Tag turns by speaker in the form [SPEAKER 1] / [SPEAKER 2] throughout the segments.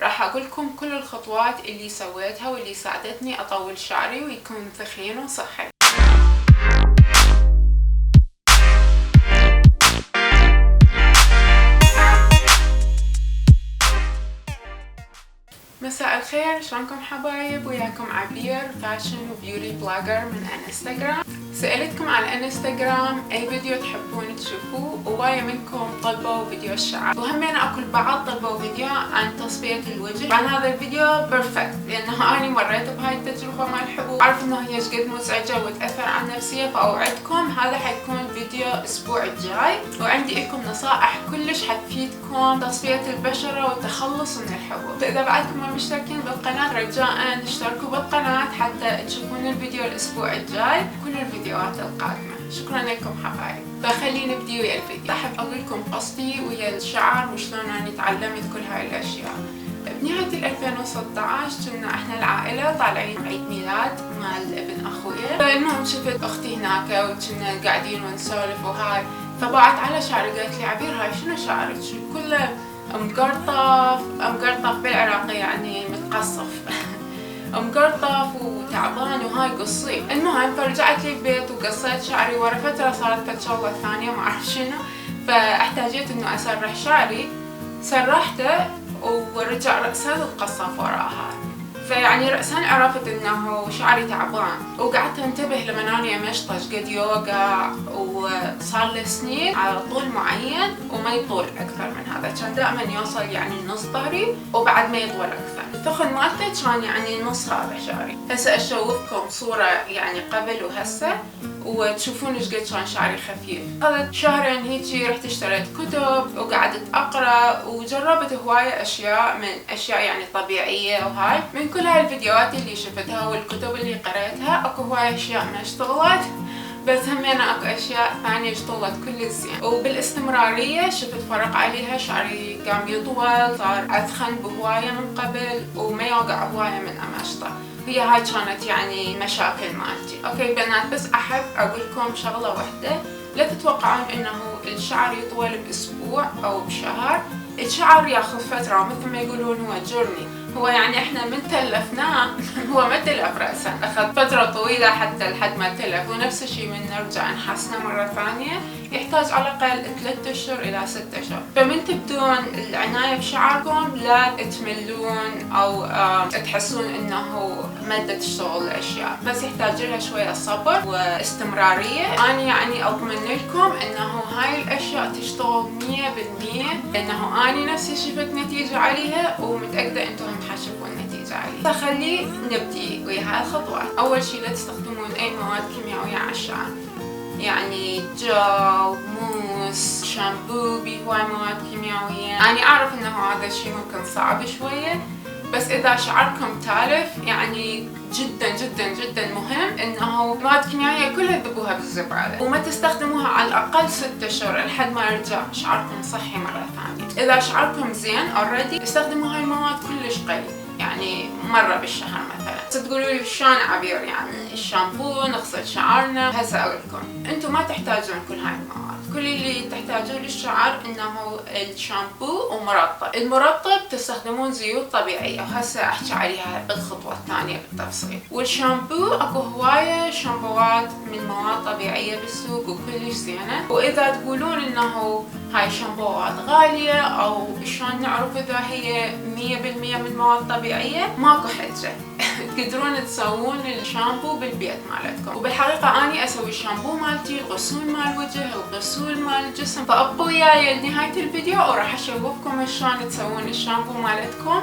[SPEAKER 1] راح اقول لكم كل الخطوات اللي سويتها واللي ساعدتني اطول شعري ويكون ثخين وصحي. مساء الخير، شلونكم حبايب؟ وياكم عبير فاشن وبيوتي بلوجر من انستغرام. سألتكم على انستغرام اي فيديو تحبون تشوفوه، وهواية منكم طلبوا فيديو الشعر، وهمين اكو البعض طلبوا فيديو عن تصفية الوجه. طبعا هذا الفيديو بيرفكت لانه اني مريت بهاي التجربة مع الحبوب، عارف انه هي شقد مزعجة وتأثر على النفسية، فاوعدكم هذا حيكون فيديو الاسبوع الجاي، وعندي لكم نصائح كلش حتفيدكم تصفية البشرة والتخلص من الحبوب. فاذا بعدكم مشتركين بالقناة رجاء اشتركوا بالقناة حتى تشوفون الفيديو الاسبوع الجاي كل الفيديوهات القادمة. شكرا لكم حبايب. فخلينا نبدي ويا الفيديو. احب اقول لكم قصتي ويا الشعر وشلون اني تعلمت كل هاي الاشياء. بنهاية 2016 كنا احنا العائلة طالعين عيد ميلاد مال ابن اخويا، فالمهم شفت اختي هناك وكنا قاعدين ونسولف وهاي، فبعت على شعري قالت لي عبير هاي شنو شعرك؟ كله مقرطف بالعراقي يعني متقصف مقرطف وتعبان وهاي قصي. المهم فرجعت لي البيت وقصيت شعري، ورا فترة صارت شغلة ثانية ما اعرف شنو، فاحتاجيت انه اسرح شعري، سرحته ورجع رأسا وتقصف وراها. فيعني رأسا عرفت انه شعري تعبان، وقعدت انتبه لما اني امشطه قد يوقع، وصار لي سنين على طول معين وما يطول اكثر من هذا، كان دائما يوصل يعني نص ظهري وبعد ما يطول اكثر. الثخن مالته كان يعني نص هذا شعري. هسه اشوفكم صورة يعني قبل وهسه وتشوفون ايش قد كان شعري خفيف. خذت شهرين هيجي رحت اشتريت كتب وقعدت اقرا وجربت هواية اشياء، من اشياء يعني طبيعية وهاي. من كل هاي الفيديوهات اللي شفتها والكتب اللي قريتها اكو هواية اشياء ما اشتغلت، بس همين اكو اشياء ثانية اشتغلت كل زين. وبالاستمرارية شفت فرق عليها، شعري قام يطول، صار اثخن بهواية من قبل وما يوقع هواية من امشطه. هي هاي كانت يعني مشاكل مالتي. اوكي بنات، بس احب اقول لكم شغلة واحدة، لا تتوقعون انه الشعر يطول باسبوع او بشهر. الشعر ياخذ فترة، ومثل ما يقولون هو جورني، هو يعني احنا من تلفناه هو ما تلف رأسا، اخذ فترة طويلة حتى لحد ما تلف. ونفس الشيء من نرجع نحسنه مرة ثانية يحتاج على الاقل 3 اشهر الى 6 اشهر. فمن تبدون العناية بشعركم لا تملون او تحسون انه ما تشتغل الاشياء، بس يحتاج لها شوية صبر واستمرارية. انا يعني اضمن لكم انه هاي الاشياء تشتغل 100%، لانه انا نفسي شفت نتيجة عليها ومتأكدة انتم حتشوفون نتيجة عليها. فخلي نبدي ويا هاي الخطوات. اول شيء لا تستخدمون اي مواد كيميائية على الشعر، يعني جل، موس، شامبو بهواي مواد كيميائية. أنا أعرف إنه هذا الشيء ممكن صعب شوية، بس إذا شعركم تالف يعني جدا جدا جدا مهم إنه مواد كيميائية كلها تذبوها بالزبالة، وما تستخدموها على الأقل 6 أشهر لحد ما يرجع شعركم صحي مرة ثانية. إذا شعركم زين اوريدي استخدموا هاي المواد كلش قليل، يعني مرة بالشهر مثلا. تقولوا لي شلون عبير يعني الشامبو نغسل شعرنا؟ هسه اقول لكم انتم ما تحتاجون كل هاي المواد، كل اللي تحتاجون للشعر انه الشامبو ومرطب. المرطب تستخدمون زيوت طبيعية، وهسه احكي عليها بالخطوة الثانية بالتفصيل. والشامبو اكو هواية شامبوات من مواد طبيعية بالسوق وكلش زينة. واذا تقولون انه هاي شامبوات غالية او شلون نعرف اذا هي 100% من مواد طبيعية، ماكو حجة تقدرون تسوون الشامبو بالبيت مالتكم. وبالحقيقة اني اسوي الشامبو مالتي، الغسول مال الوجه، الغسول مال الجسم. فابقوا وياي لنهاية الفيديو وراح اشوفكم شلون تسوون الشامبو مالتكم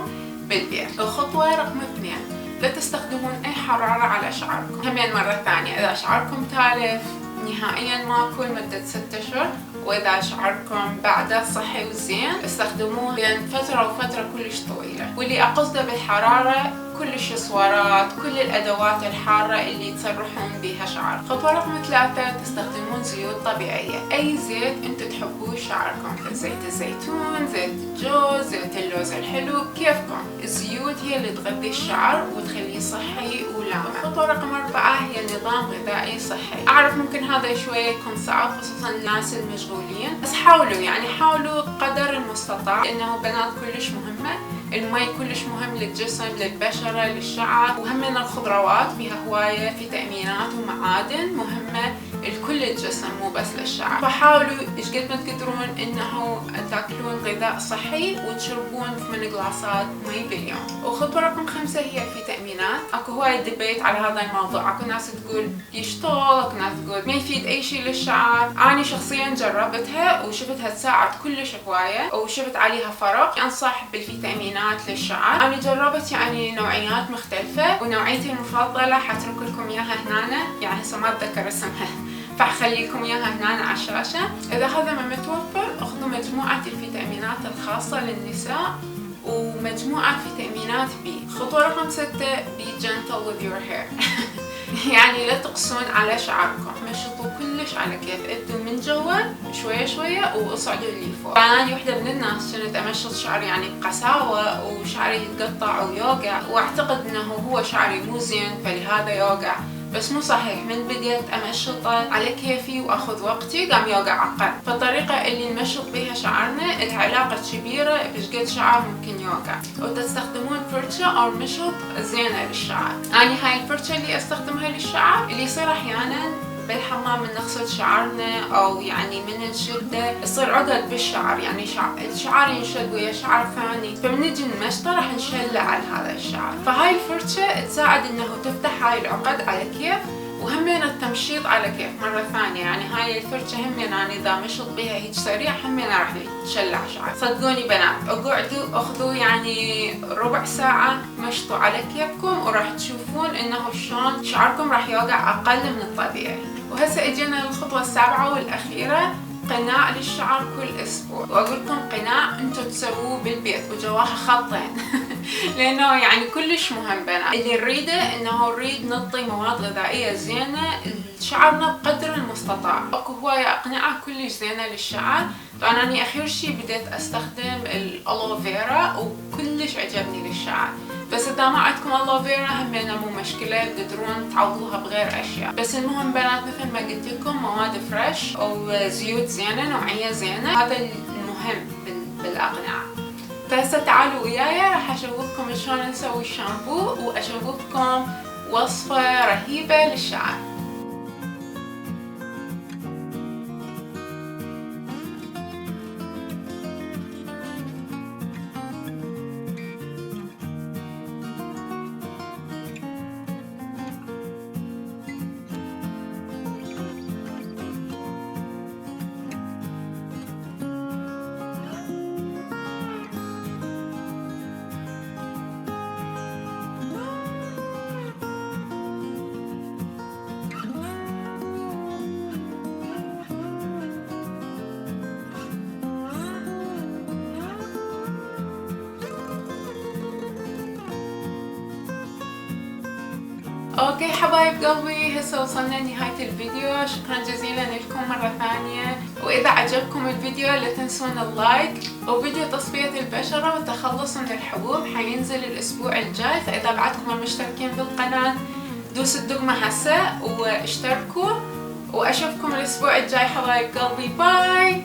[SPEAKER 1] بالبيت. الخطوة رقم 2، لا تستخدمون اي حرارة على شعركم. همين مرة ثانية، اذا شعركم تالف نهائيا ماكو لمدة 6 اشهر، واذا شعركم بعده صحي وزين استخدموه بين فترة وفترة كلش طويلة. واللي اقصده بالحرارة كل الشسوارات، كل الادوات الحارة اللي تسرحون بها شعر. خطوة رقم 3، تستخدمون زيوت طبيعية، اي زيت انتو تحبوه شعركم، زيت الزيتون، زيت الجوز، زيت اللوز الحلو، كيفكم. الزيوت هي اللي تغذي الشعر وتخليه صحي ولامع. خطوة رقم 4 هي نظام غذائي صحي. اعرف ممكن هذا شوية يكون صعب خصوصا الناس المشغولين، بس حاولوا يعني حاولوا قدر المستطاع، لانه بنات كلش مهمة المي كلش مهم للجسم، للبشرة، للشعر. وهمين الخضروات فيها هواية فيتامينات ومعادن مهمة لكل الجسم مو بس للشعر. فحاولوا ايش قد ما تقدرون انه تاكلون غذاء صحي وتشربون 8 جلاسات مي باليوم. وخطوة رقم 5 هي الفيتامينات. اكو هواية دبيت على هذا الموضوع، اكو ناس تقول يشتغل، اكو ناس تقول ما يفيد اي شيء للشعر. اني شخصيا جربتها وشفتها تساعد كلش هواية وشفت عليها فرق. انصح بالفيتامينات للشعر. انا جربت يعني نوعيات مختلفة، ونوعيتي المفضلة حترك لكم اياها هنا، يعني هسه ما اتذكر اسمها فحخلي لكم اياها هنا على الشاشة. اذا هذا ما متوفر اخذوا مجموعة الفيتامينات الخاصة للنساء ومجموعة فيتامينات بي. خطوة رقم 6 be gentle with your hair. يعني لا تقسون على شعركم، مشطوا كلش على كيف، ابدوا من جوا شوية شوية واصعدوا اللي فوق. أنا وحدة من الناس كنت امشط شعري يعني بقساوة وشعري يتقطع ويوقع، واعتقد انه هو شعري مو زين فلهذا يوقع، بس مو صحيح. من بديت امشطه على كيفي واخذ وقتي قام يوقع اقل. فالطريقه اللي نمشط بها شعرنا لها علاقه كبيره بشقد شعر ممكن يوقع. وتستخدمون فرشه او مشط زينه للشعر. اني هاي الفرشه اللي استخدمها للشعر اللي يصير احيانا بالحمام من نغسل شعرنا او يعني من نشده يصير عقد بالشعر، يعني الشعر ينشد ويا شعر ثاني، فمن نجي نمشطه راح نشلع على هذا الشعر. فهاي الفرشة تساعد انه تفتح هاي العقد على كيف، وهمين التمشيط على كيف مرة ثانية. يعني هاي الفرشة همين انا اذا مشط بها هيك سريع همين راح تشلع شعر. صدقوني بنات اقعدوا اخذوا يعني ربع ساعة مشطوا على كيفكم وراح تشوفون انه شلون شعركم راح يوقع اقل من الطبيعي. وهسه اجينا للخطوة السابعة والاخيرة، قناع للشعر كل اسبوع. واقول لكم قناع انتم تسووه بالبيت وجواها خطين لانه يعني كلش مهم بنات. اللي نريده انه نريد نعطي مواد غذائيه زينه لشعرنا بقدر المستطاع. اكو هوايه اقنعه كلش زينه للشعر. طبعا اني اخير شي بديت استخدم الالوفيرا وكلش عجبني للشعر، بس اذا ما عندكم الوفيرا همينه مو مشكله، تقدرون تعوضوها بغير اشياء. بس المهم بنات مثل ما قلت لكم مواد فريش او زيوت زينه نوعيه زينه، هذا المهم بالاقنعه. فهسه تعالوا وياي راح اشوفكم شلون نسوي الشامبو واشوفكم وصفه رهيبه للشعر. اوكي حبايب قلبي، هسه وصلنا لنهاية الفيديو. شكرا جزيلا لكم مرة ثانية، واذا عجبكم الفيديو لا تنسون اللايك. وفيديو تصفية البشرة والتخلص من الحبوب حينزل الاسبوع الجاي، فاذا بعدكم مشتركين بالقناة دوسوا الدقمة هسه واشتركوا، واشوفكم الاسبوع الجاي حبايب قلبي. باي.